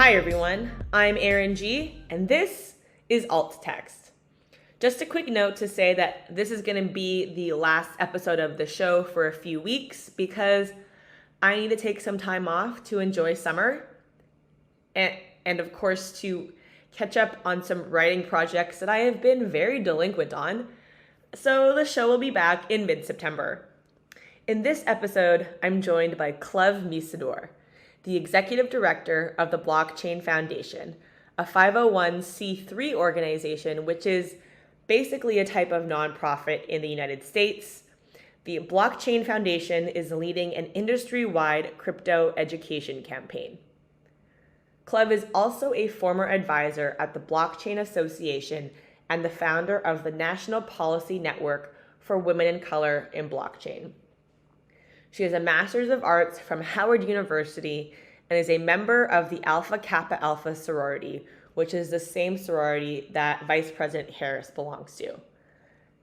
Hi everyone, I'm Erin G, and this is Alt Text. Just a quick note to say that this is going to be the last episode of the show for a few weeks because I need to take some time off to enjoy summer and of course to catch up on some writing projects that I have been very delinquent on. So the show will be back in mid-September. In this episode, I'm joined by Cleve Mesidor, the executive director of the Blockchain Foundation, a 501c3 organization which is basically a type of nonprofit in the United States. The Blockchain Foundation is leading an industry-wide crypto education campaign. Cleve is also a former advisor at the Blockchain Association and the founder of the National Policy Network for Women in Color in Blockchain. She has a Master's of Arts from Howard University and is a member of the Alpha Kappa Alpha sorority, which is the same sorority that Vice President Harris belongs to.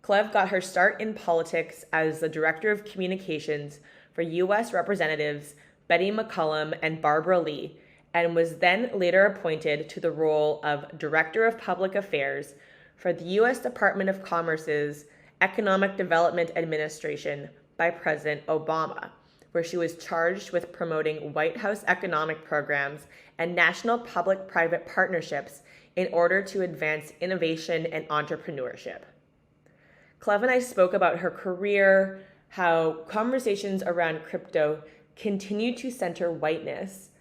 Cleve got her start in politics as the Director of Communications for U.S. Representatives Betty McCollum and Barbara Lee, and was then later appointed to the role of Director of Public Affairs for the U.S. Department of Commerce's Economic Development Administration by President Obama, where she was charged with promoting White House economic programs and national public-private partnerships in order to advance innovation and entrepreneurship. Cleve and I spoke about her career, how conversations around crypto continue to center whiteness,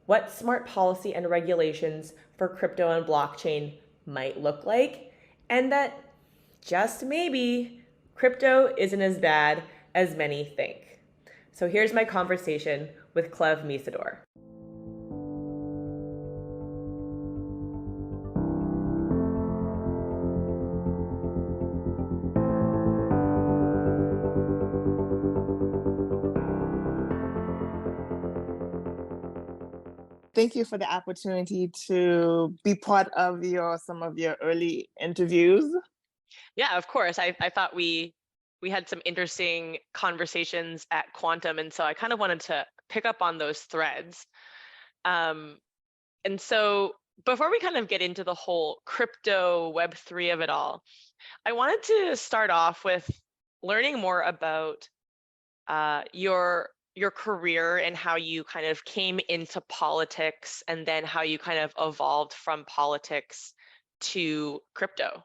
what smart policy and regulations for crypto and blockchain might look like, and that just maybe crypto isn't as bad as many think. So here's my conversation with Cleve Mesidor. Thank you for the opportunity to be part of some of your early interviews. Yeah, of course. I thought we had some interesting conversations at Quantum, and so I kind of wanted to pick up on those threads. And so before we kind of get into the whole crypto Web3 of it all, I wanted to start off with learning more about your career and how you kind of came into politics and then how you kind of evolved from politics to crypto.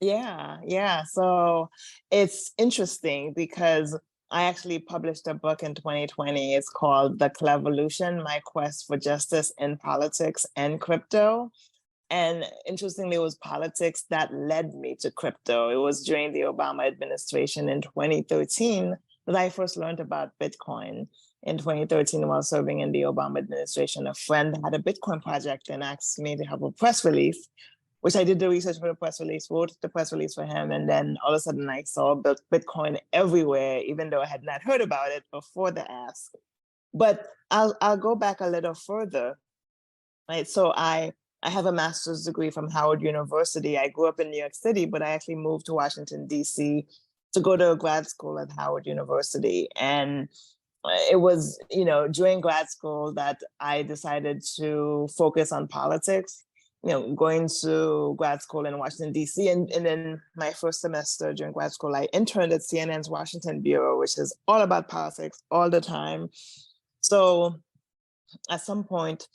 Yeah. So it's interesting because I actually published a book in 2020. It's called The Clevolution: My Quest for Justice in Politics and Crypto. And interestingly, it was politics that led me to crypto. It was during the Obama administration in 2013 that I first learned about Bitcoin. In 2013, while serving in the Obama administration, a friend had a Bitcoin project and asked me to have a press release, which I did the research for the press release, wrote the press release for him, and then all of a sudden I saw Bitcoin everywhere, even though I had not heard about it before the ask. But I'll go back a little further, right? So I have a master's degree from Howard University. I grew up in New York City, but I actually moved to Washington, D.C. to go to grad school at Howard University. And it was, during grad school that I decided to focus on politics, going to grad school in Washington, D.C. And then my first semester during grad school, I interned at CNN's Washington Bureau, which is all about politics all the time. So at some point,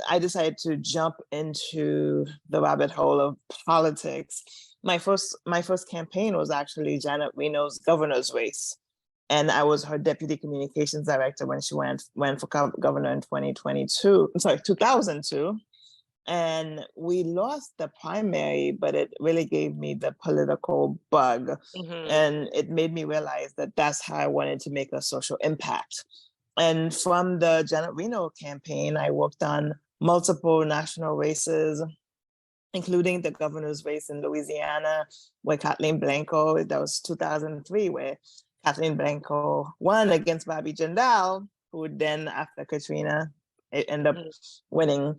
I decided to jump into the rabbit hole of politics. My first campaign was actually Janet Reno's governor's race. And I was her deputy communications director when she went for governor in 2002. And we lost the primary, but it really gave me the political bug. Mm-hmm. And it made me realize that that's how I wanted to make a social impact. And from the Janet Reno campaign, I worked on multiple national races, including the governor's race in Louisiana, where Kathleen Blanco, that was 2003, where Kathleen Blanco won against Bobby Jindal, who then, after Katrina, it ended up winning.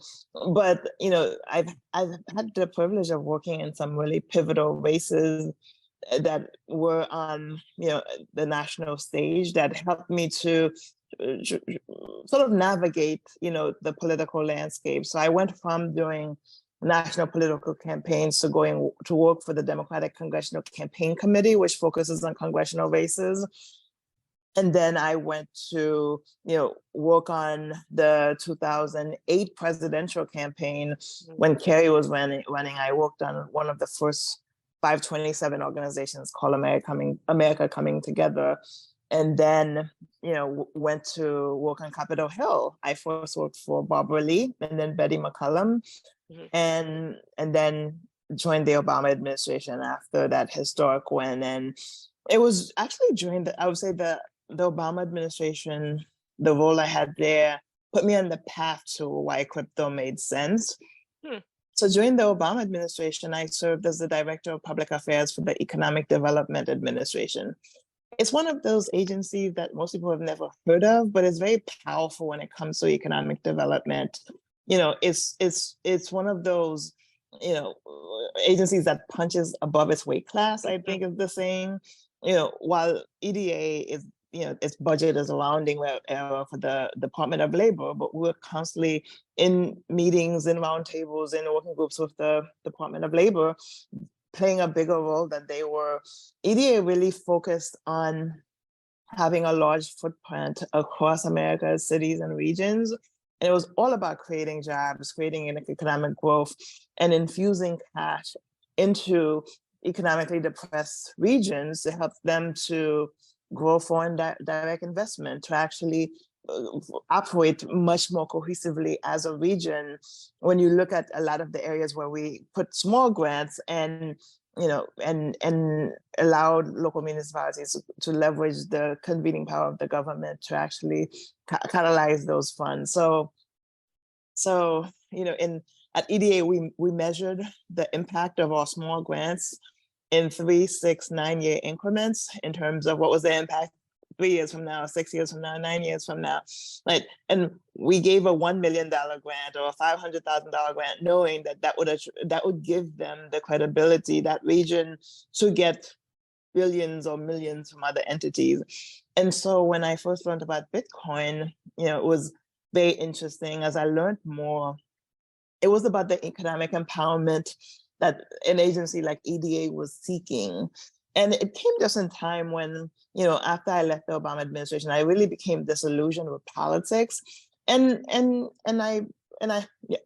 But, I've had the privilege of working in some really pivotal races that were on, the national stage that helped me to sort of navigate, the political landscape. So I went from doing national political campaigns to going to work for the Democratic Congressional Campaign Committee, which focuses on congressional races. And then I went to, work on the 2008 presidential campaign when Kerry was running. I worked on one of the first 527 organizations called America Coming Together. And then, went to work on Capitol Hill. I first worked for Barbara Lee and then Betty McCollum, and then joined the Obama administration after that historic win. And it was actually during I would say the Obama administration, the role I had there put me on the path to why crypto made sense. So during the Obama administration, I served as the Director of Public Affairs for the Economic Development Administration. It's one of those agencies that most people have never heard of, but it's very powerful when it comes to economic development. It's one of those, agencies that punches above its weight class, I think is the saying. While EDA is, its budget is a rounding error for the Department of Labor, but we're constantly in meetings, in roundtables, in working groups with the Department of Labor, playing a bigger role than they were. EDA really focused on having a large footprint across America's cities and regions. And it was all about creating jobs, creating economic growth, and infusing cash into economically depressed regions to help them to grow foreign direct investment, to actually operate much more cohesively as a region. When you look at a lot of the areas where we put small grants and and allowed local municipalities to leverage the convening power of the government to actually catalyze those funds. So at EDA we measured the impact of our small grants in 3, 6, 9 year increments in terms of what was the impact 3 years from now, 6 years from now, 9 years from now. And we gave a $1 million grant or a $500,000 grant, knowing that would give them the credibility, that region, to get billions or millions from other entities. And so when I first learned about Bitcoin, it was very interesting. As I learned more, it was about the economic empowerment that an agency like EDA was seeking. And it came just in time when, after I left the Obama administration, I really became disillusioned with politics. And I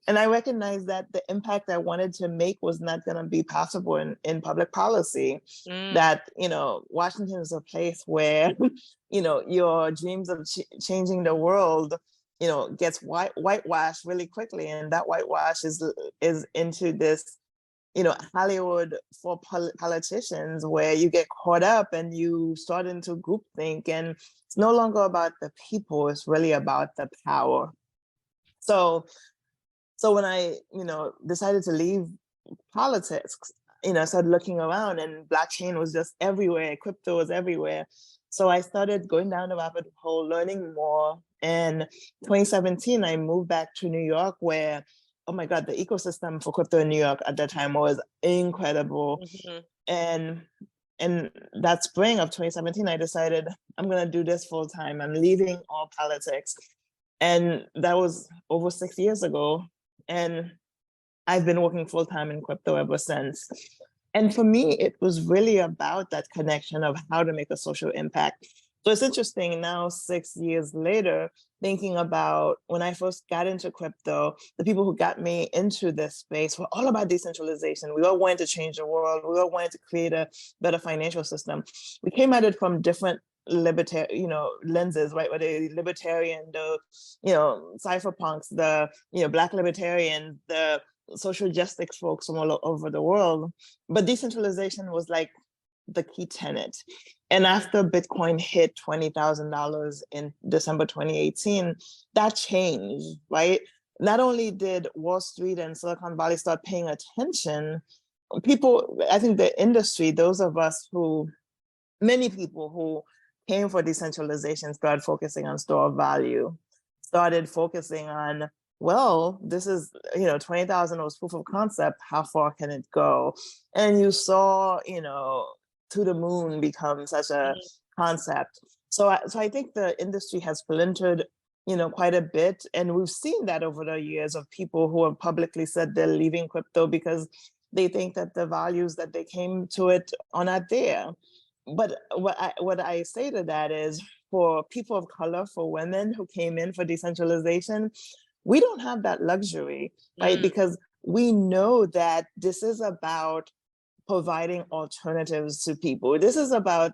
recognized that the impact I wanted to make was not going to be possible in public policy. That, Washington is a place where, your dreams of changing the world, gets whitewashed really quickly. And that whitewash is into this, Hollywood for politicians, where you get caught up and you start into groupthink, and it's no longer about the people, it's really about the power. So when I, decided to leave politics, I started looking around, and blockchain was just everywhere, crypto was everywhere. So I started going down the rabbit hole, learning more. And 2017, I moved back to New York, where, oh my God, the ecosystem for crypto in New York at that time was incredible. And that spring of 2017, I decided I'm going to do this full time. I'm leaving all politics. And that was over 6 years ago. And I've been working full time in crypto ever since. And for me, it was really about that connection of how to make a social impact. So it's interesting now, 6 years later, thinking about when I first got into crypto, the people who got me into this space were all about decentralization. We all wanted to change the world. We all wanted to create a better financial system. We came at it from different lenses, right? Whether the libertarian, the, cypherpunks, the, Black libertarians, the social justice folks from all over the world. But decentralization was like the key tenet. And after Bitcoin hit $20,000 in December 2018, that changed, right? Not only did Wall Street and Silicon Valley start paying attention, people, I think the industry, many people who came for decentralization started focusing on store of value, started focusing on, well, this is, 20,000 was proof of concept. How far can it go? And you saw, to the moon become such a concept. So I think the industry has splintered, quite a bit. And we've seen that over the years of people who have publicly said they're leaving crypto because they think that the values that they came to it are not there. But what I say to that is, for people of color, for women who came in for decentralization, we don't have that luxury, right? Because we know that this is about providing alternatives to people. This is about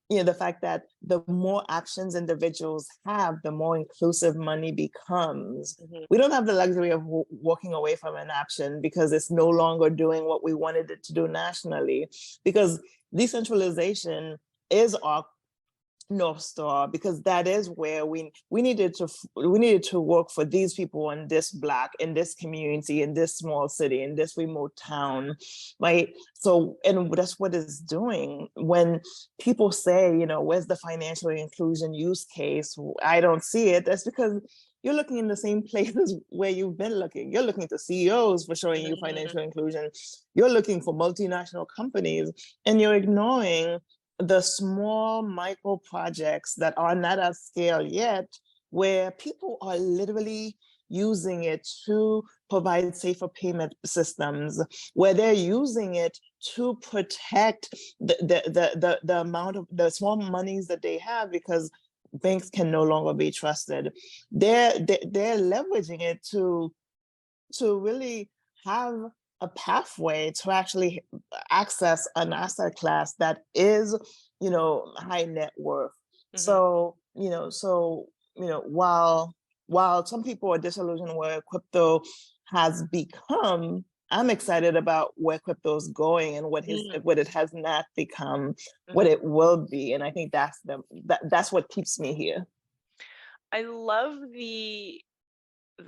the fact that the more actions individuals have, the more inclusive money becomes. We don't have the luxury of walking away from an action because it's no longer doing what we wanted it to do nationally, because decentralization is our North Star, because that is where we needed to work for these people in this block, in this community, in this small city, in this remote town, right? So, and that's what it's doing. When people say, where's the financial inclusion use case? I don't see it. That's because you're looking in the same places where you've been looking. You're looking to CEOs for showing you financial inclusion. You're looking for multinational companies, and you're ignoring the small micro projects that are not at scale yet, where people are literally using it to provide safer payment systems, where they're using it to protect the amount of the small monies that they have, because banks can no longer be trusted. They're leveraging it to really have a pathway to actually access an asset class that is, high net worth. So, while some people are disillusioned where crypto has become, I'm excited about where crypto is going and what it has not become, what it will be. And I think that's what keeps me here. I love the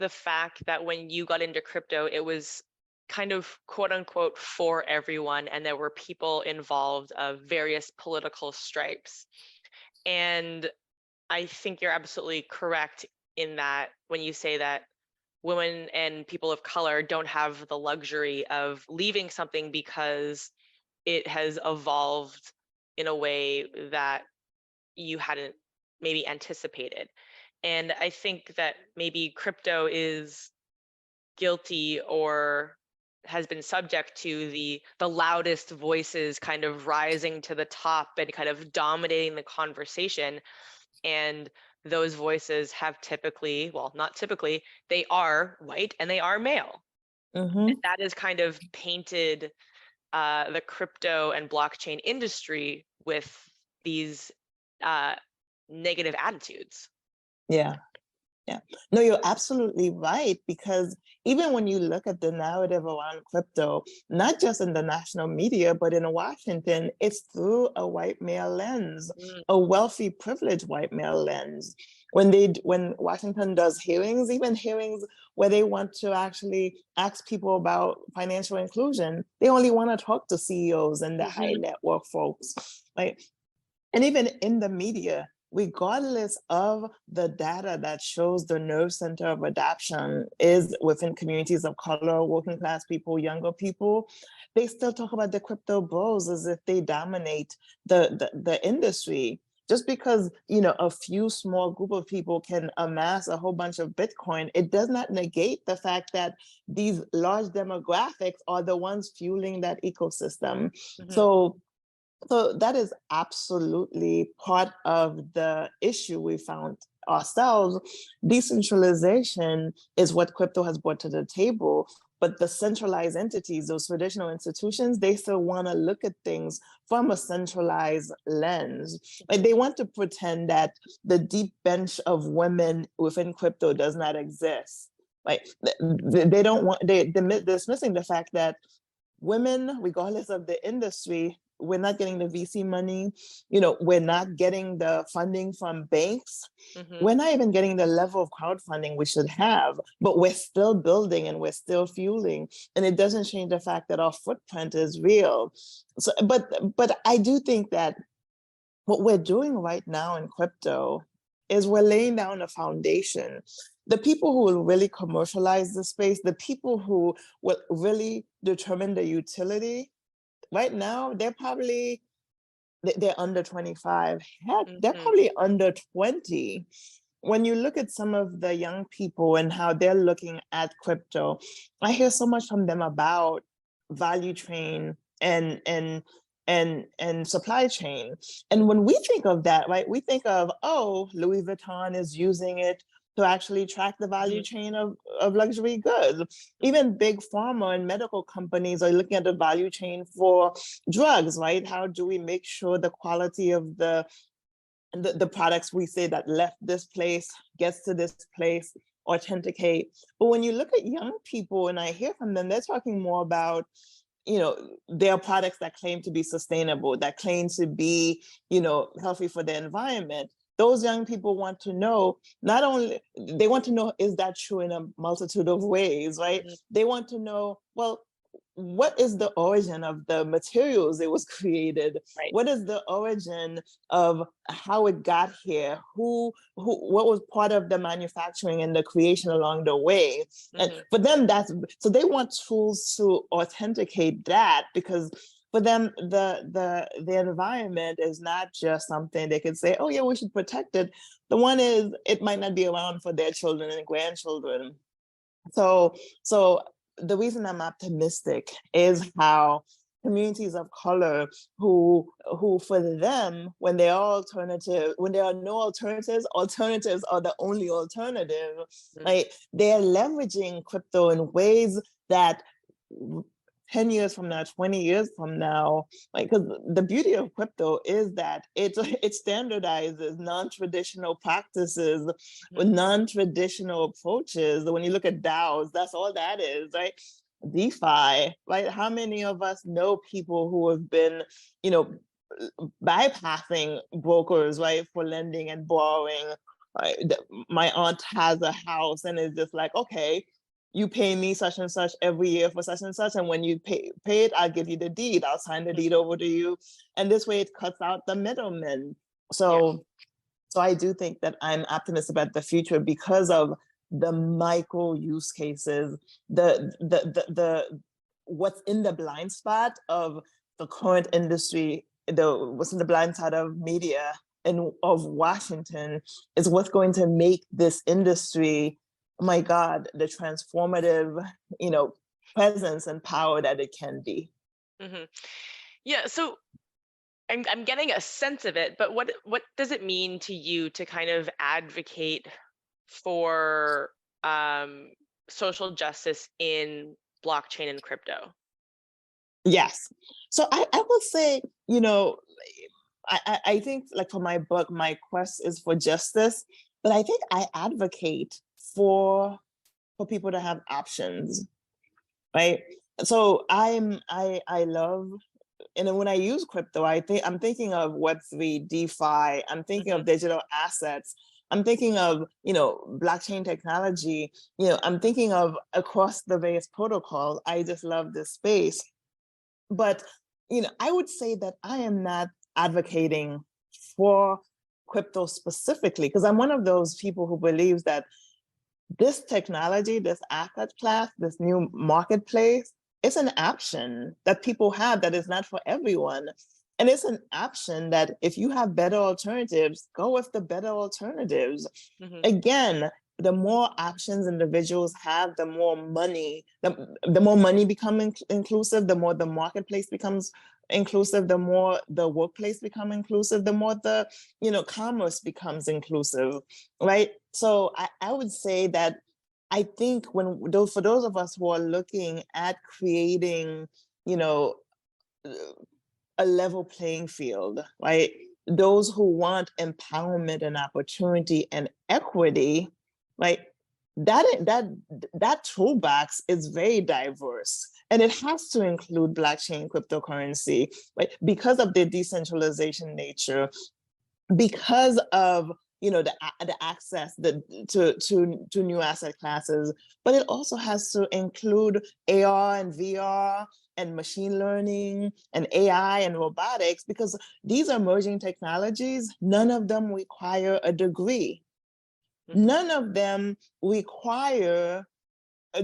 fact that when you got into crypto, it was kind of quote unquote for everyone, and there were people involved of various political stripes. And I think you're absolutely correct in that when you say that women and people of color don't have the luxury of leaving something because it has evolved in a way that you hadn't maybe anticipated. And I think that maybe crypto is guilty or has been subject to the loudest voices kind of rising to the top and kind of dominating the conversation. And those voices have typically, well, not typically, they are white and they are male. And that has kind of painted the crypto and blockchain industry with these negative attitudes. Yeah. No, you're absolutely right, because even when you look at the narrative around crypto, not just in the national media, but in Washington, it's through a white male lens, a wealthy, privileged white male lens. When Washington does hearings, even hearings where they want to actually ask people about financial inclusion, they only want to talk to CEOs and the high net worth folks, right? And even in the media, regardless of the data that shows the nerve center of adoption is within communities of color, working class people, younger people, they still talk about the crypto bros as if they dominate the industry. Just because, a few small group of people can amass a whole bunch of Bitcoin, it does not negate the fact that these large demographics are the ones fueling that ecosystem. So that is absolutely part of the issue we found ourselves. Decentralization is what crypto has brought to the table, but the centralized entities, those traditional institutions, they still want to look at things from a centralized lens. Like, they want to pretend that the deep bench of women within crypto does not exist. Like, they don't want, they're dismissing the fact that women, regardless of the industry, we're not getting the VC money, we're not getting the funding from banks. We're not even getting the level of crowdfunding we should have, but we're still building and we're still fueling. And it doesn't change the fact that our footprint is real. So, but I do think that what we're doing right now in crypto is we're laying down a foundation. The people who will really commercialize the space, the people who will really determine the utility, right now, they're probably they're under 25. Heck, they're Mm-hmm. probably under 20. When you look at some of the young people and how they're looking at crypto, I hear so much from them about value chain and supply chain. And when we think of that, right, we think of, oh, Louis Vuitton is using it to actually track the value chain of luxury goods. Even big pharma and medical companies are looking at the value chain for drugs, right? How do we make sure the quality of the products we say that left this place gets to this place, authenticate. But when you look at young people and I hear from them, they're talking more about, there are products that claim to be sustainable, that claim to be, healthy for the environment. Those young people want to know, not only, they want to know, is that true in a multitude of ways, right? They want to know, well, what is the origin of the materials it was created? Right. What is the origin of how it got here? What was part of the manufacturing and the creation along the way? And for them, so they want tools to authenticate that, because for them, the environment is not just something they could say, oh yeah, we should protect it. The one is, it might not be around for their children and grandchildren. So the reason I'm optimistic is how communities of color who for them, when there are no alternatives are the only alternative. Like, they're leveraging crypto in ways that 10 years from now, 20 years from now, like, because the beauty of crypto is that it standardizes non-traditional practices with non-traditional approaches. When you look at DAOs, that's all that is, right? DeFi, right? How many of us know people who have been, bypassing brokers, right, for lending and borrowing? My aunt has a house and is just like, okay, you pay me such and such every year for such and such, and when you pay it, I'll give you the deed. I'll sign the deed over to you, and this way it cuts out the middlemen. So I do think that I'm optimistic about the future because of the micro use cases, the what's in the blind spot of the current industry, what's in the blind spot of media and of Washington is what's going to make this industry, oh my God, the transformative, presence and power that it can be. Yeah, so I'm getting a sense of it, but what does it mean to you to kind of advocate for social justice in blockchain and crypto? Yes. So I will say, I think, like, for my book, my quest is for justice, but I think I advocate for people to have options, right? So I love, and when I use crypto, I'm thinking of Web3, DeFi, I'm thinking of digital assets, I'm thinking of, blockchain technology, I'm thinking of across the various protocols. I just love this space. But, I would say that I am not advocating for crypto specifically, because I'm one of those people who believes that this technology, this asset class, this new marketplace, it's an option that people have that is not for everyone. And it's an option that if you have better alternatives, go with the better alternatives. Again, the more options individuals have, the more money, the more money become inclusive, the more the marketplace becomes inclusive, the more the workplace become inclusive, the more the, commerce becomes inclusive, right? So I would say that I think for those of us who are looking at creating, a level playing field, right? Those who want empowerment and opportunity and equity, right? That toolbox is very diverse, and it has to include blockchain cryptocurrency, right? Because of their decentralization nature, because of the access to new asset classes, but it also has to include AR and VR and machine learning and AI and robotics, because these emerging technologies, none of them require a degree. None of them require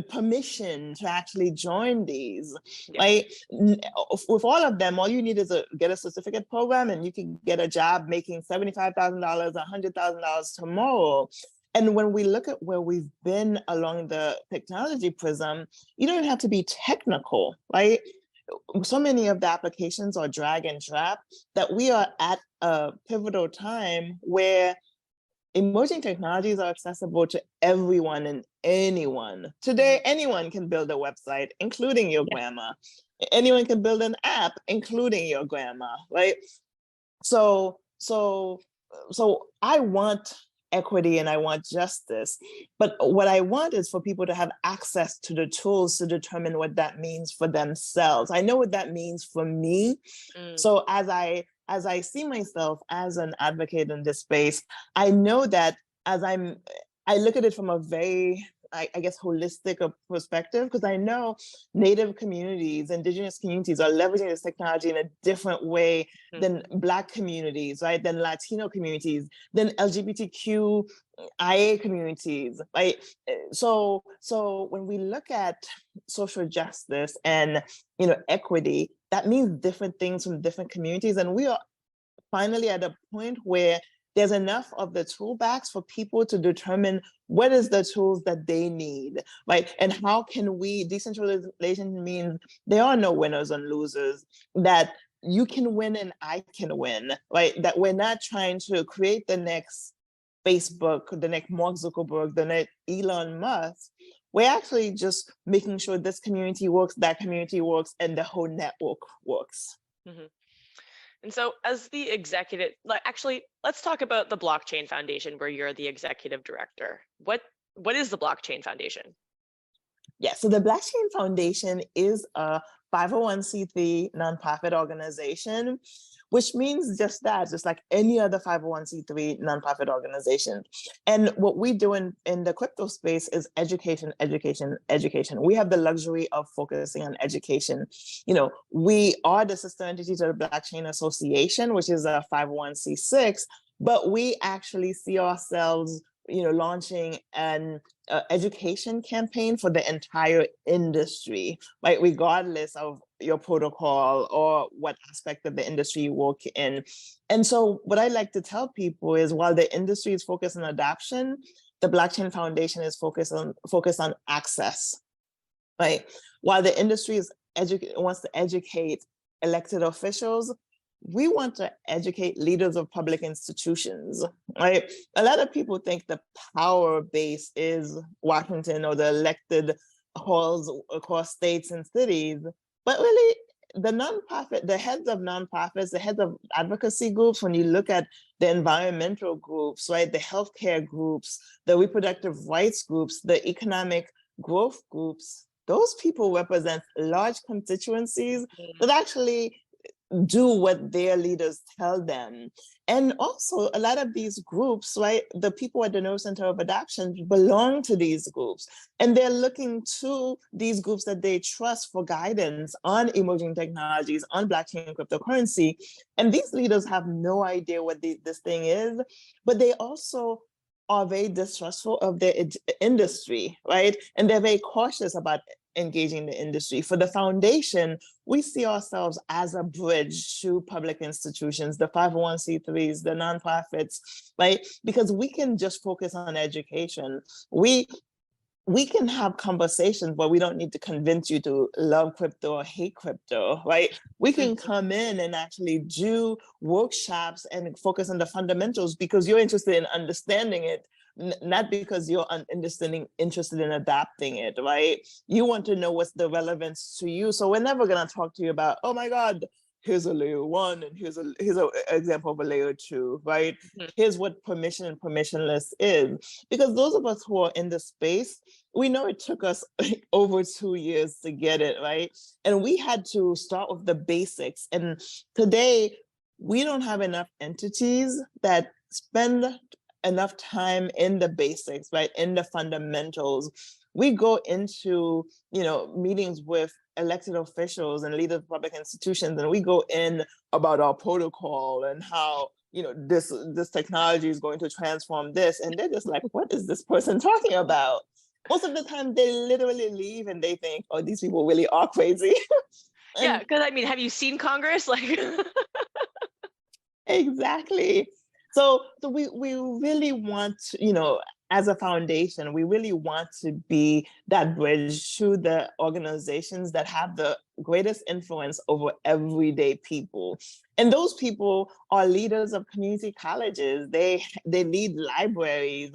permission to actually join these. Yeah. Like with all of them, all you need is get a certificate program, and you can get a job making $75,000, $100,000 tomorrow. And when we look at where we've been along the technology prism, you don't have to be technical, right? So many of the applications are drag and drop that we are at a pivotal time where emerging technologies are accessible to everyone and anyone. Today, anyone can build a website, including your grandma. Anyone can build an app, including your grandma, right? So I want equity and I want justice, but what I want is for people to have access to the tools to determine what that means for themselves. I know what that means for me. So as I see myself as an advocate in this space, I know that I look at it from a very, I guess, holistic perspective, because I know Native communities, Indigenous communities are leveraging this technology in a different way than Black communities, right? Than Latino communities, than LGBTQIA communities, right? So when we look at social justice and equity, that means different things from different communities, and we are finally at a point where there's enough of the toolbox for people to determine what is the tools that they need, right? And how can we, decentralization means there are no winners and losers, that you can win and I can win, right? That we're not trying to create the next Facebook, the next Mark Zuckerberg, the next Elon Musk. We're actually just making sure this community works, that community works, and the whole network works. And so as the executive, actually, let's talk about the Blockchain Foundation, where you're the executive director. What is the Blockchain Foundation? Yeah, so the Blockchain Foundation is a 501c3 nonprofit organization, which means just that, just like any other 501c3 nonprofit organization. And what we do in the crypto space is education, education, education. We have the luxury of focusing on education. We are the sister entity to the Blockchain Association, which is a 501c6, but we actually see ourselves launching an education campaign for the entire industry, right? Regardless of your protocol or what aspect of the industry you work in. And so what I like to tell people is, while the industry is focused on adoption, the Blockchain Foundation is focused on access, right? While the industry wants to educate elected officials, we want to educate leaders of public institutions, right? A lot of people think the power base is Washington or the elected halls across states and cities, but really the heads of nonprofits, the heads of advocacy groups, when you look at the environmental groups, right, the healthcare groups, the reproductive rights groups, the economic growth groups, those people represent large constituencies that actually do what their leaders tell them. And also a lot of these groups, right, the people at the Nerve Center of Adoption belong to these groups, and they're looking to these groups that they trust for guidance on emerging technologies, on blockchain and cryptocurrency. And these leaders have no idea what this thing is, but they also are very distrustful of their industry, right? And they're very cautious about engaging the industry. For the foundation, we see ourselves as a bridge to public institutions, the 501c3s, the nonprofits, right? Because we can just focus on education. We can have conversations, but we don't need to convince you to love crypto or hate crypto, right? We can come in and actually do workshops and focus on the fundamentals because you're interested in understanding it, not because you're interested in adapting it, right? You want to know what's the relevance to you. So we're never going to talk to you about, oh my God, here's a layer 1 and here's an example of a layer 2, right? Here's what permission and permissionless is. Because those of us who are in the space, we know it took us over 2 years to get it, right? And we had to start with the basics. And today, we don't have enough entities that spend enough time in the basics, right? In the fundamentals. We go into, meetings with elected officials and leaders of public institutions, and we go in about our protocol and how, this technology is going to transform this. And they're just like, what is this person talking about? Most of the time they literally leave and they think, oh, these people really are crazy. Yeah, And because I mean, have you seen Congress? Like, exactly. So we really want to, as a foundation, we really want to be that bridge to the organizations that have the greatest influence over everyday people. And those people are leaders of community colleges. They lead libraries.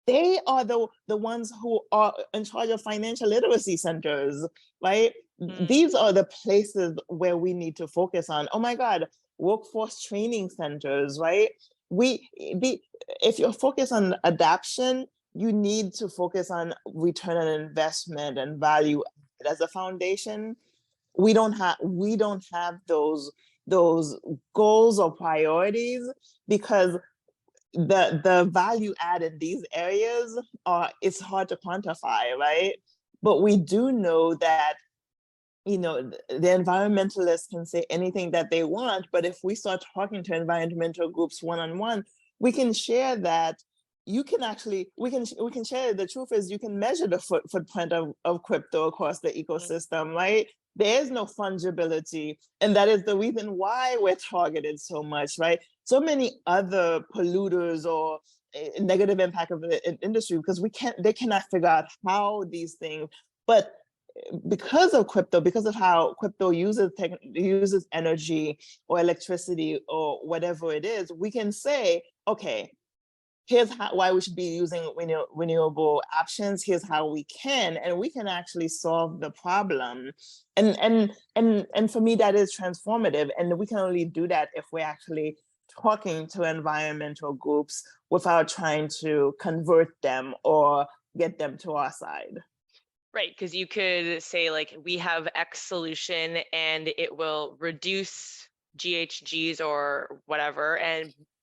They are the ones who are in charge of financial literacy centers, right? These are the places where we need to focus on. Oh my God, workforce training centers, right? If you're focused on adoption, you need to focus on return on investment and value as a foundation. We don't have those goals or priorities because the value add in these areas it's hard to quantify, right? But we do know that the environmentalists can say anything that they want, but if we start talking to environmental groups one-on-one, we can share that you can actually we can share the truth is you can measure the footprint of crypto across the ecosystem, right? There is no fungibility, and that is the reason why we're targeted so much, right? So many other polluters or negative impact of the industry because they cannot figure out how these things, but because of crypto, because of how crypto uses energy or electricity or whatever it is, we can say, okay, here's why we should be using renewable options. Here's how we can, and we can actually solve the problem. And for me, that is transformative. And we can only do that if we're actually talking to environmental groups without trying to convert them or get them to our side. right, because you could say like we have X solution and it will reduce GHGs or whatever,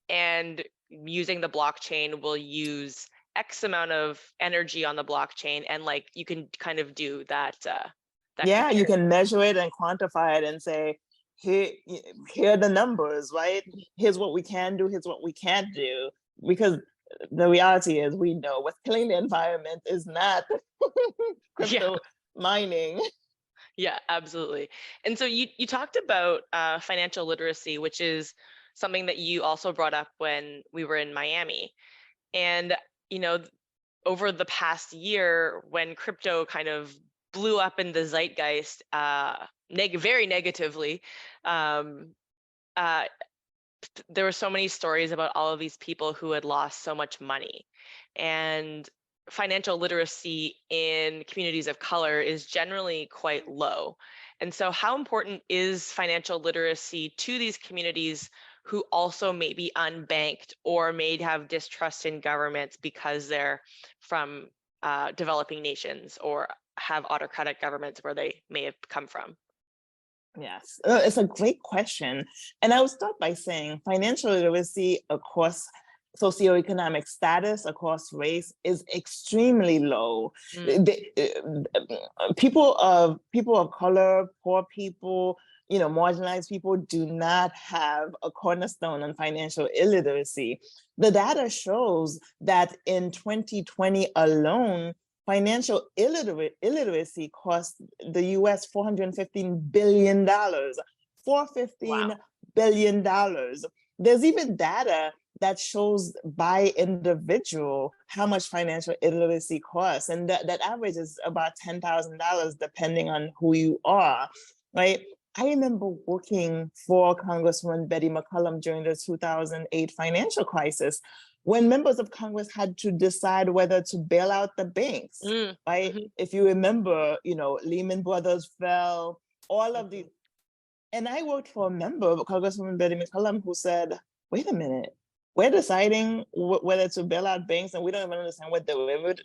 and using the blockchain will use X amount of energy on the blockchain, and like you can kind of do that. Yeah, you can measure it and quantify it and say, here are the numbers, right? Here's what we can do, here's what we can't do. Because the reality is we know what's killing the environment is not crypto mining. Yeah, absolutely. And so you talked about financial literacy, which is something that you also brought up when we were in Miami. And, over the past year, when crypto kind of blew up in the zeitgeist very negatively, um, uh, there were so many stories about all of these people who had lost so much money. And financial literacy in communities of color is generally quite low. And so how important is financial literacy to these communities who also may be unbanked or may have distrust in governments because they're from developing nations or have autocratic governments where they may have come from? Yes, it's a great question. And I would start by saying financial literacy across socioeconomic status, across race is extremely low. People of color, poor people, marginalized people do not have a cornerstone on financial illiteracy. The data shows that in 2020 alone, financial illiteracy cost the US $415 billion. $415 billion. There's even data that shows by individual how much financial illiteracy costs. And that average is about $10,000 depending on who you are, right? I remember working for Congresswoman Betty McCollum during the 2008 financial crisis, when members of Congress had to decide whether to bail out the banks, right? If you remember, Lehman Brothers fell, all of these. And I worked for a member, Congresswoman Betty McCollum, who said, wait a minute, we're deciding whether to bail out banks and we don't even understand what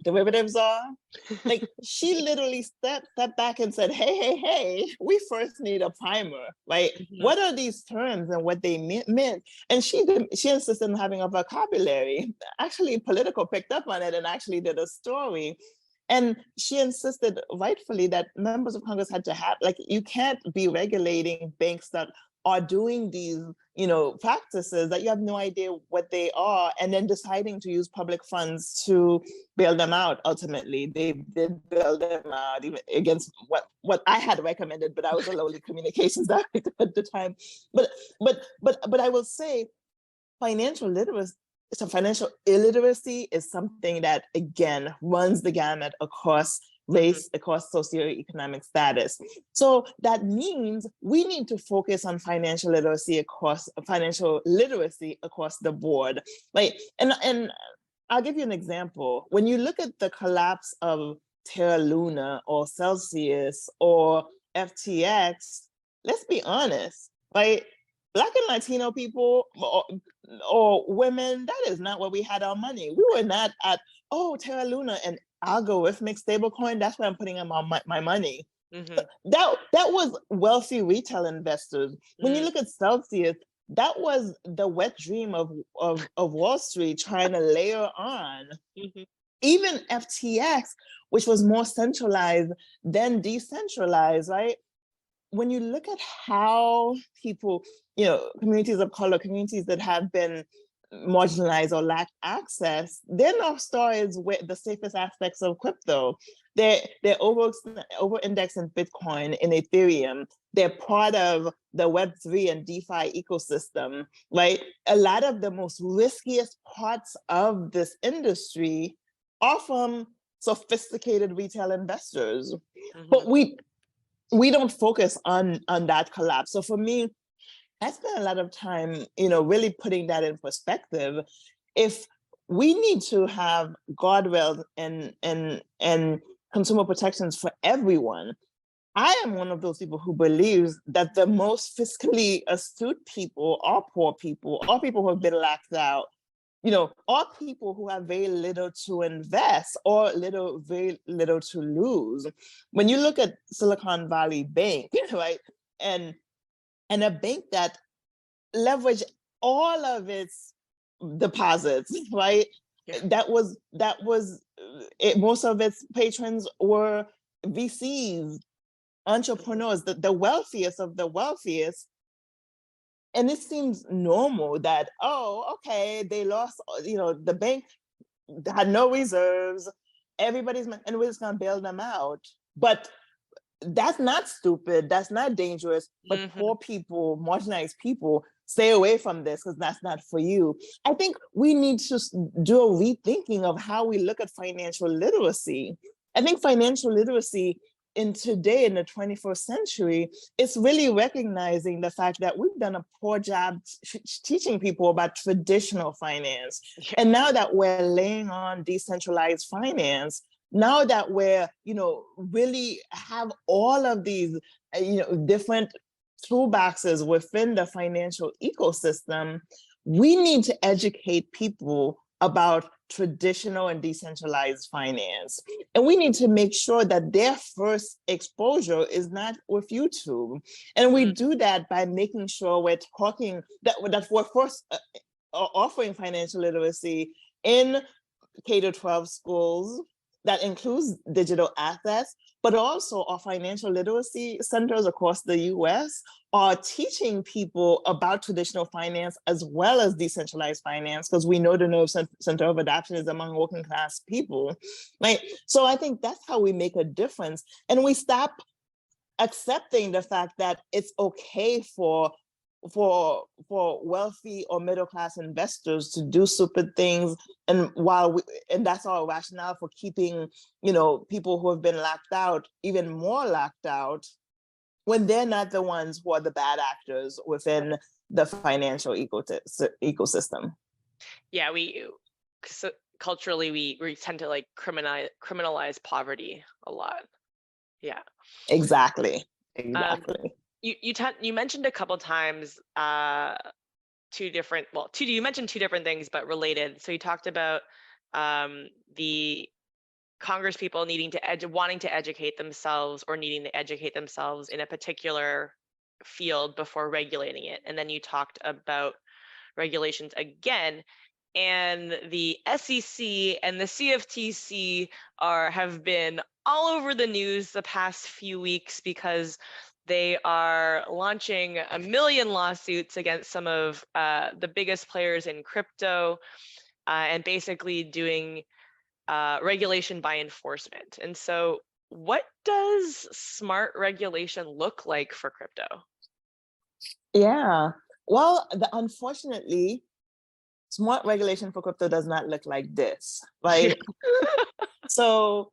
derivatives are. Like, she literally stepped back and said, hey, we first need a primer, right? What are these terms and what they meant? And she insisted on having a vocabulary. Actually, Politico picked up on it and actually did a story. And she insisted rightfully that members of Congress had to have, like, you can't be regulating banks that are doing these, practices that you have no idea what they are, and then deciding to use public funds to bail them out. Ultimately, they did bail them out even against what I had recommended, but I was a lowly communications director at the time. But I will say, financial illiteracy is something that, again, runs the gamut across race, across socioeconomic status. So that means we need to focus on financial literacy across the board. Like, and I'll give you an example. When you look at the collapse of Terra Luna or Celsius or FTX, let's be honest, right? Black and Latino people or women, that is not where we had our money. We were not at, Terra Luna and algorithmic stablecoin, that's where I'm putting my money. That was wealthy retail investors. When you look at Celsius, that was the wet dream of Wall Street trying to layer on. Even FTX, which was more centralized than decentralized, right? When you look at how people, communities of color, communities that have been marginalized or lack access, their North Star is the safest aspects of crypto. They're over-indexed in Bitcoin, in Ethereum. They're part of the Web3 and DeFi ecosystem, right? A lot of the most riskiest parts of this industry are from sophisticated retail investors. But we don't focus on that collapse. So for me, I spent a lot of time, really putting that in perspective. If we need to have guardrails and consumer protections for everyone, I am one of those people who believes that the most fiscally astute people are poor people, are people who have been locked out, are people who have very little to invest or very little to lose. When you look at Silicon Valley Bank, right, and a bank that leveraged all of its deposits, right? Yeah. That was it. Most of its patrons were VCs, entrepreneurs, the wealthiest of the wealthiest. And it seems normal that, okay, they lost, the bank had no reserves, and we're just gonna bail them out. But that's not stupid, that's not dangerous, but poor people, marginalized people, stay away from this because that's not for you. I think we need to do a rethinking of how we look at financial literacy. I think financial literacy in the 21st century, it's really recognizing the fact that we've done a poor job teaching people about traditional finance. Yeah. And now that we're laying on decentralized finance, now that we're, really have all of these, different toolboxes within the financial ecosystem, we need to educate people about traditional and decentralized finance. And we need to make sure that their first exposure is not with YouTube. And we do that by making sure we're talking, that we're first offering financial literacy in K-12 schools. That includes digital assets, but also our financial literacy centers across the US are teaching people about traditional finance as well as decentralized finance, because we know the nerve center of adoption is among working class people, right? So I think that's how we make a difference. And we stop accepting the fact that it's okay for wealthy or middle class investors to do stupid things, and that's our rationale for keeping people who have been locked out even more locked out, when they're not the ones who are the bad actors within the financial ecosystem. Yeah, culturally we tend to criminalize poverty a lot. Yeah, exactly. You mentioned a couple times you mentioned two different things but related. So you talked about the Congress people wanting to educate themselves or needing to educate themselves in a particular field before regulating it. And then you talked about regulations again, and the SEC and the CFTC have been all over the news the past few weeks because they are launching a million lawsuits against some of the biggest players in crypto, and basically doing regulation by enforcement. And so what does smart regulation look like for crypto? Yeah. Well, unfortunately, smart regulation for crypto does not look like this, right? So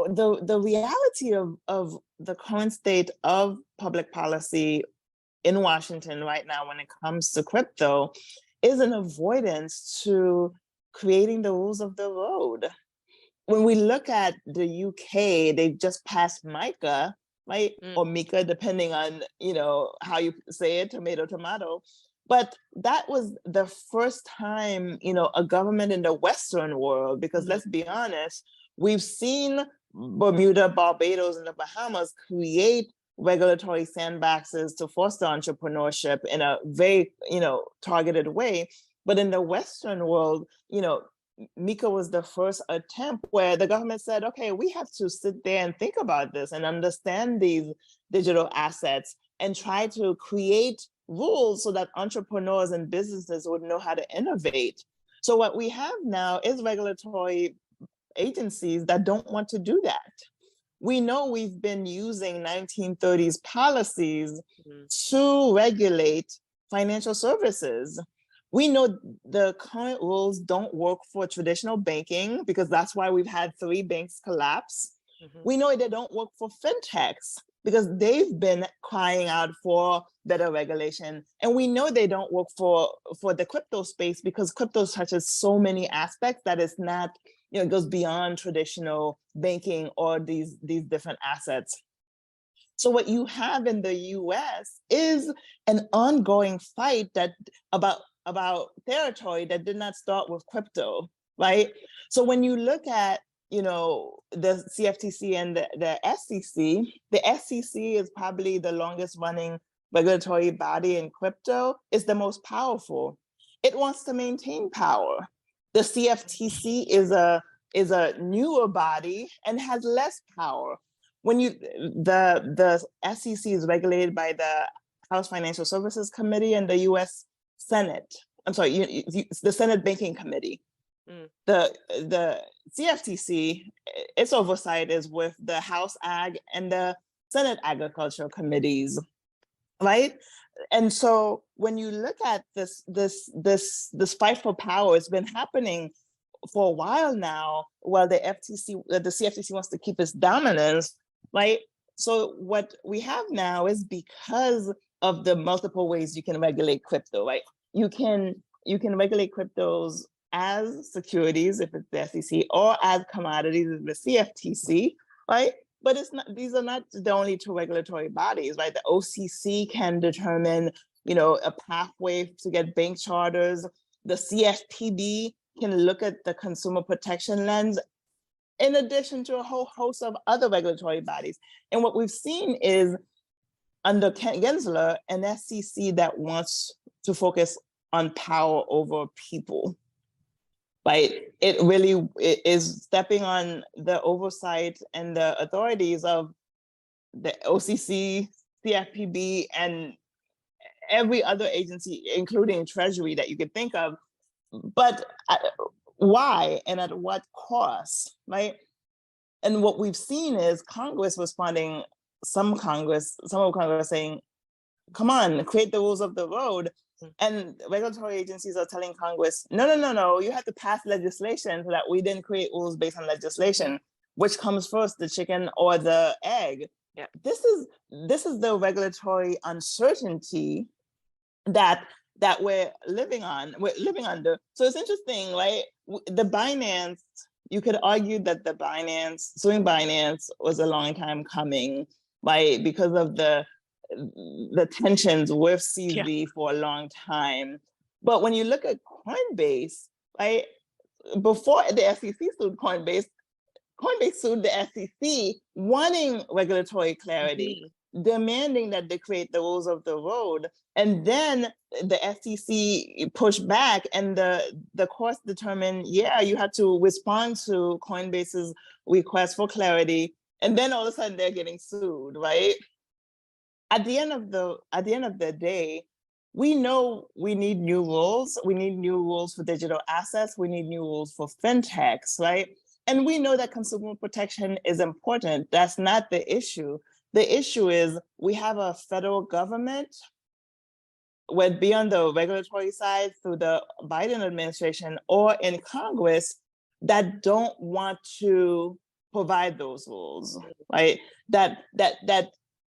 the reality of the current state of public policy in Washington right now when it comes to crypto is an avoidance to creating the rules of the road. When we look at the UK, they just passed MICA, right? Or MICA, depending on, how you say it, tomato, tomato. But that was the first time, a government in the Western world, because let's be honest, we've seen Bermuda, Barbados, and the Bahamas create regulatory sandboxes to foster entrepreneurship in a very, targeted way. But in the Western world, MICA was the first attempt where the government said, okay, we have to sit there and think about this and understand these digital assets and try to create rules so that entrepreneurs and businesses would know how to innovate. So what we have now is regulatory agencies that don't want to do that. We know we've been using 1930s policies to regulate financial services. We know the current rules don't work for traditional banking because that's why we've had 3 banks collapse. We know they don't work for fintechs because they've been crying out for better regulation. And we know they don't work for the crypto space because crypto touches so many aspects that it's not, it goes beyond traditional banking or these different assets. So what you have in the US is an ongoing fight about territory that did not start with crypto, right? So when you look at, the CFTC and the SEC is probably the longest running regulatory body in crypto. It's the most powerful. It wants to maintain power. The CFTC is a newer body and has less power. When the SEC is regulated by the House Financial Services Committee and the U.S. Senate. I'm sorry, the Senate Banking Committee. The CFTC, its oversight is with the House Ag and the Senate Agricultural Committees, right? And so when you look at this fight for power, it's been happening for a while now, while the CFTC wants to keep its dominance, right? So what we have now is because of the multiple ways you can regulate crypto, right? You can regulate cryptos as securities if it's the SEC or as commodities if it's the CFTC, right? But it's not; these are not the only 2 regulatory bodies, right? The OCC can determine, a pathway to get bank charters. The CFPB can look at the consumer protection lens, in addition to a whole host of other regulatory bodies. And what we've seen is under Gensler, an SEC that wants to focus on power over people, right? It really is stepping on the oversight and the authorities of the OCC, CFPB, and every other agency, including Treasury that you could think of. But why and at what cost, right? And what we've seen is Congress responding, some of Congress saying, come on, create the rules of the road. And regulatory agencies are telling Congress, no, you have to pass legislation so that we didn't create rules based on legislation. Which comes first, the chicken or the egg? Yeah. This is the regulatory uncertainty that we're living under. So it's interesting, right? The Binance, you could argue that suing Binance was a long time coming, right? Because of the tensions with CZ for a long time. But when you look at Coinbase, right? Before the SEC sued Coinbase sued the SEC wanting regulatory clarity, demanding that they create the rules of the road. And then the SEC pushed back and the courts determined, you have to respond to Coinbase's request for clarity. And then all of a sudden they're getting sued, right? at the end of the day, we know we need new rules. We need new rules for digital assets. We need new rules for fintechs, right? And we know that consumer protection is important. That's not the issue. The issue is we have a federal government, whether it be on the regulatory side through the Biden administration or in Congress, that don't want to provide those rules, right? That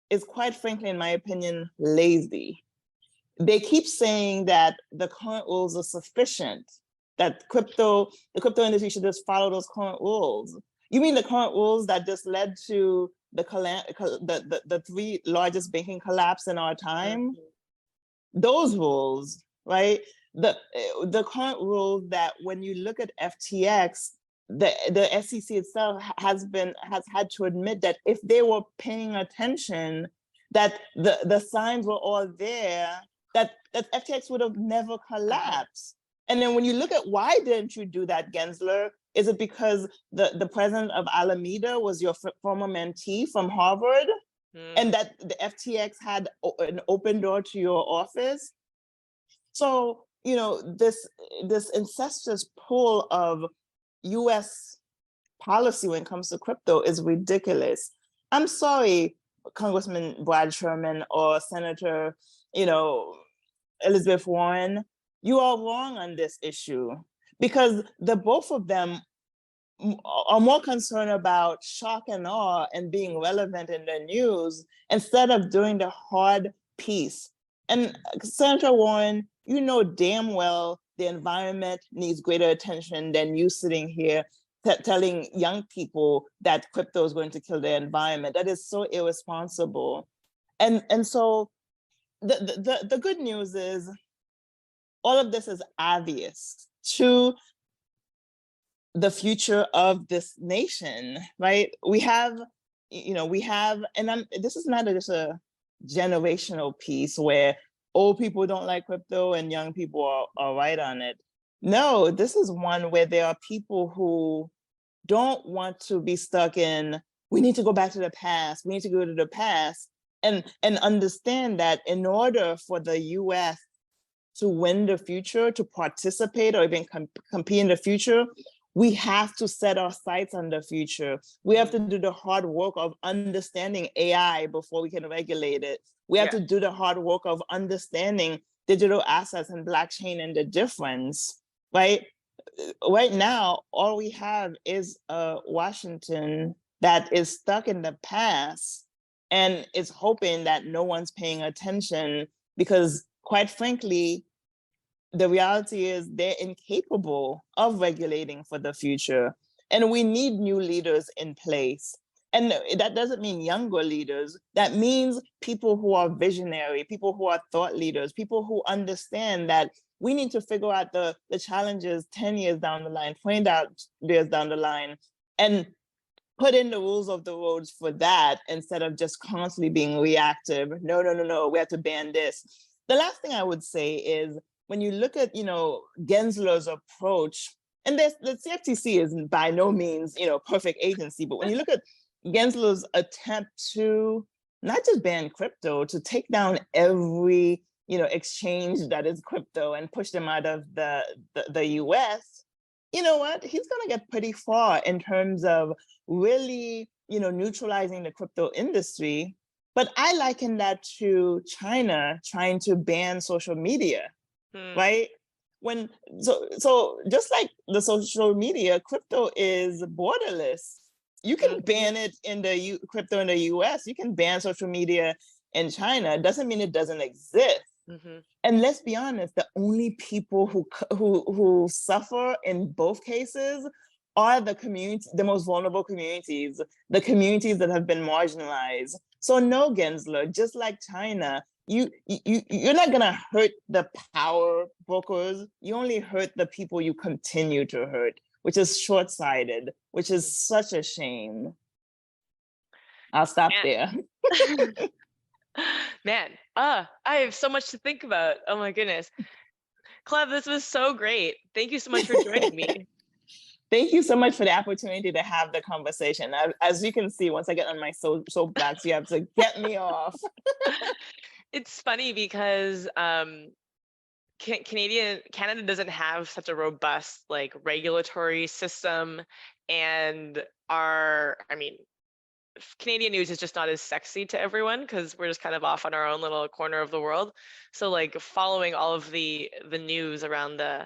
is, quite frankly, in my opinion, lazy. They keep saying that the current rules are sufficient, that the crypto industry should just follow those current rules. You mean the current rules that just led to the three largest banking collapse in our time? Those rules, right? The current rules that when you look at FTX, the SEC itself has had to admit that if they were paying attention, that the signs were all there, that FTX would have never collapsed. And then when you look at why didn't you do that, Gensler? Is it because the president of Alameda was your former mentee from Harvard? And that the FTX had an open door to your office? So, this incestuous pull of US policy when it comes to crypto is ridiculous. I'm sorry, Congressman Brad Sherman or Senator, Elizabeth Warren, you are wrong on this issue, because the both of them are more concerned about shock and awe and being relevant in the news instead of doing the hard piece. And Senator Warren, you know damn well the environment needs greater attention than you sitting here telling young people that crypto is going to kill the environment. That is so irresponsible. And so the good news is all of this is obvious to the future of this nation, right? We have, and this is not just a generational piece where old people don't like crypto and young people are right on it. No, this is one where there are people who don't want to be stuck in, we need to go back to the past, we need to go to the past, and understand that in order for the US to win the future, to participate or even compete in the future, we have to set our sights on the future. We have to do the hard work of understanding AI before we can regulate it. We have to do the hard work of understanding digital assets and blockchain and the difference, right? Right now, all we have is Washington that is stuck in the past and is hoping that no one's paying attention, because quite frankly, the reality is they're incapable of regulating for the future. And we need new leaders in place. And that doesn't mean younger leaders. That means people who are visionary, people who are thought leaders, people who understand that we need to figure out the challenges 10 years down the line, 20 years down the line, and put in the rules of the roads for that instead of just constantly being reactive. No, we have to ban this. The last thing I would say is, when you look at, Gensler's approach, and the CFTC is by no means, perfect agency, but when you look at Gensler's attempt to not just ban crypto, to take down every, exchange that is crypto and push them out of the US, you know what? He's going to get pretty far in terms of really, neutralizing the crypto industry. But I liken that to China trying to ban social media. Right? So just like the social media, crypto is borderless. You can ban it in the crypto in the US. You can ban social media in China. It doesn't mean it doesn't exist. And let's be honest, the only people who suffer in both cases are the most vulnerable communities, the communities that have been marginalized. So no, Gensler, just like China, you're not gonna hurt the power brokers. You only hurt the people you continue to hurt, which is short-sighted, which is such a shame. I'll stop there. Man, I have so much to think about. Oh my goodness. Cleve, this was so great. Thank you so much for joining me. Thank you so much for the opportunity to have the conversation. As you can see, once I get on my soapbox, you have to get me off. It's funny because Canada doesn't have such a robust like regulatory system, and Canadian news is just not as sexy to everyone because we're just kind of off on our own little corner of the world. So like following all of the news around the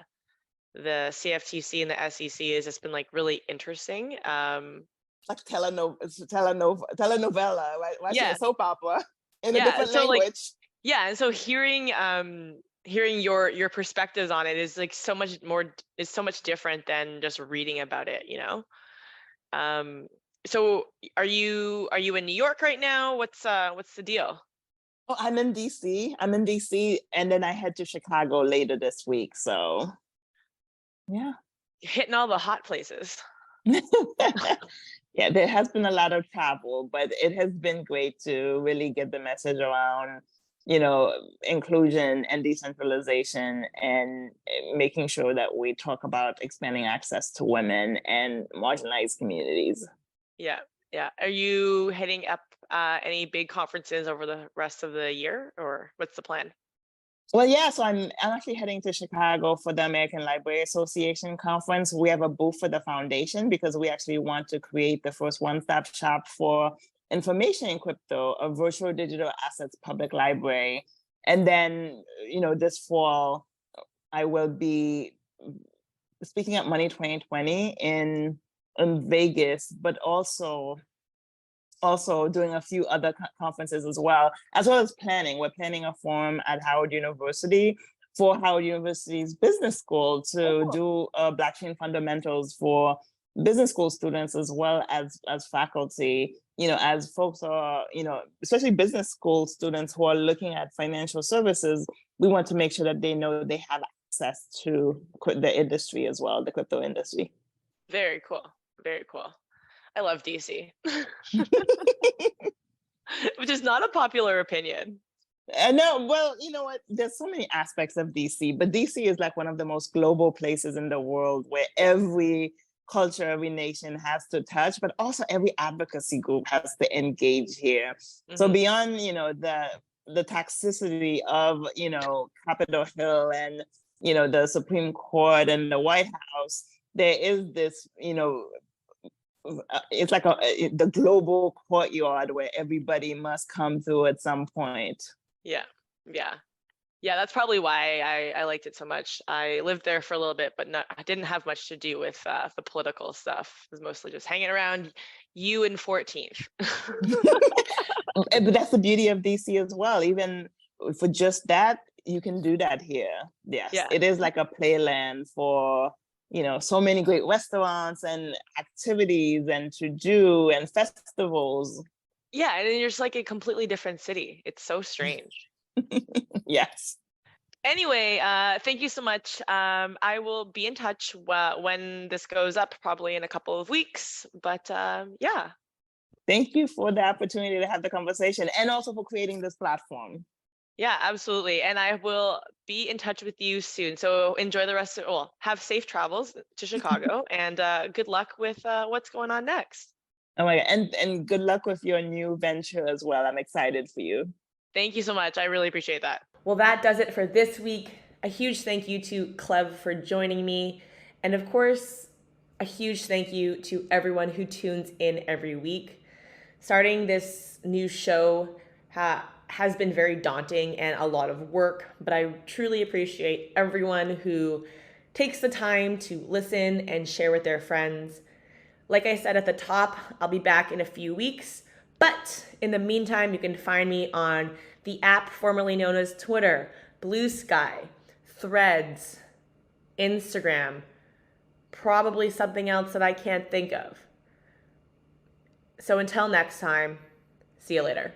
CFTC and the SEC has just been like really interesting. Like telenovela, right? Watching Yeah, a soap opera in a yeah. different So like, language. yeah, and so hearing your perspectives on it is like so much different than just reading about it, you know. So are you in New York right now? What's the deal? Oh, I'm in DC. And then I head to Chicago later this week. So, yeah. Hitting all the hot places. Yeah, there has been a lot of travel, but it has been great to really get the message around, inclusion and decentralization, and making sure that we talk about expanding access to women and marginalized communities. Yeah, yeah. Are you heading up any big conferences over the rest of the year, or what's the plan? Well, yeah, so I'm actually heading to Chicago for the American Library Association conference. We have a booth for the foundation because we actually want to create the first one-stop shop for information in crypto, a virtual digital assets public library. And then, this fall, I will be speaking at Money 2020 in Vegas, but also doing a few other conferences as well as planning. We're planning a forum at Howard University for Howard University's business school to do blockchain fundamentals for business school students as well as faculty. As folks are, especially business school students who are looking at financial services, we want to make sure that they know they have access to the industry as well, the crypto industry. Very cool. Very cool. I love DC. Which is not a popular opinion. No, well, you know what? There's so many aspects of DC, but DC is like one of the most global places in the world where every culture, every nation has to touch, but also every advocacy group has to engage here. Mm-hmm. So beyond, the toxicity of, Capitol Hill and, the Supreme Court and the White House, there is this, it's like the global courtyard where everybody must come through at some point. Yeah. That's probably why I liked it so much. I lived there for a little bit, but I didn't have much to do with the political stuff. It was mostly just hanging around you and 14th. But that's the beauty of DC as well. Even for just that, you can do that here. Yes, yeah. It is like a playland for so many great restaurants and activities and to do and festivals. Yeah, and you're just like a completely different city. It's so strange. Yes. Anyway, thank you so much. I will be in touch when this goes up, probably in a couple of weeks. But yeah. Thank you for the opportunity to have the conversation and also for creating this platform. Yeah, absolutely. And I will be in touch with you soon. So enjoy the rest have safe travels to Chicago and good luck with what's going on next. Oh my God. And good luck with your new venture as well. I'm excited for you. Thank you so much. I really appreciate that. Well, that does it for this week. A huge thank you to Cleve for joining me. And of course, a huge thank you to everyone who tunes in every week. Starting this new show has been very daunting and a lot of work, but I truly appreciate everyone who takes the time to listen and share with their friends. Like I said at the top, I'll be back in a few weeks, but in the meantime, you can find me on the app formerly known as Twitter, Blue Sky, Threads, Instagram, probably something else that I can't think of. So until next time, see you later.